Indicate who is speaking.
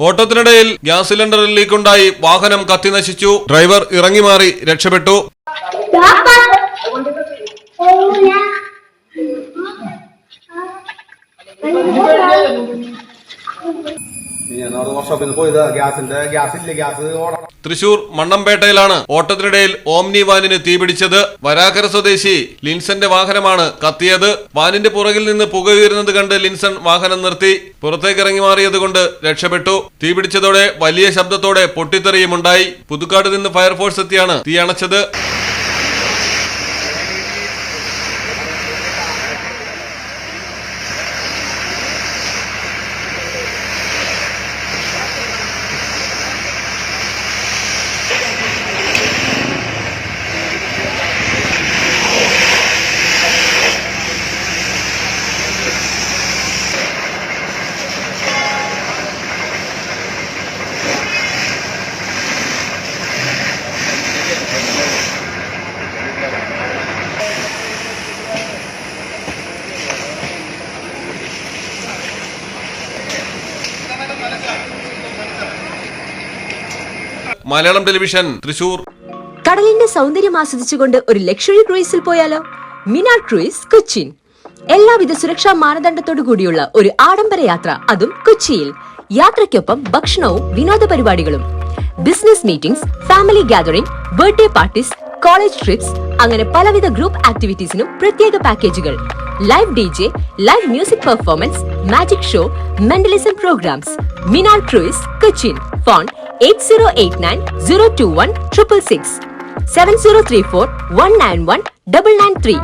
Speaker 1: ഓട്ടത്തിനിടയിൽ gas സിലിണ്ടറിൽ ലീക്കുണ്ടായി വാഹനം കത്തിനശിച്ചു. Driver ഇറങ്ങി മാറി രക്ഷപ്പെട്ടു. തൃശൂർ മണ്ണമ്പേട്ടയിലാണ് ഓട്ടത്തിനിടയിൽ ഓംനി വാനിന് തീപിടിച്ചത്. വരാക്കര സ്വദേശി ലിൻസന്റെ വാഹനമാണ് കത്തിയത്. വാനിന്റെ പുറകിൽ നിന്ന് പുക ഉയരുന്നത് കണ്ട് ലിൻസൺ വാഹനം നിർത്തി. പുറത്തേക്കിറങ്ങി മാറിയതുകൊണ്ട് രക്ഷപ്പെട്ടു. തീപിടിച്ചതോടെ വലിയ ശബ്ദത്തോടെ പൊട്ടിത്തെറിയുമുണ്ടായി. പുതുക്കാട് നിന്ന് ഫയർഫോഴ്സ് എത്തിയാണ് തീ അണച്ചത്. മലയാളം ടെലിവിഷൻ തൃശൂർ.
Speaker 2: കടലിന്റെ സൗന്ദര്യം ആസ്വദിച്ചുകൊണ്ട് ഒരു ലക്ഷറി ക്രൂയിസിൽ പോയാലോ? മിനാർ ക്രൂയിസ് കൊച്ചിൻ. എല്ലാവിധ സുരക്ഷാ മാനദണ്ഡത്തോടു കൂടിയുള്ള ഒരു ആഡംബര യാത്ര, അതും കൊച്ചിയിൽ. യാത്രയ്ക്കൊപ്പം ഭക്ഷണവും വിനോദ പരിപാടികളും, business meetings, family gathering, birthday parties, college trips, അങ്ങനെ പലവിധ ഗ്രൂപ്പ് ആക്ടിവിറ്റീസിനും പ്രത്യേക പാക്കേജുകൾ. Live DJ, live music performance, magic show, mentalism programs. Minar cruise Cochin. Phone 8089 021 666 7034 191 993.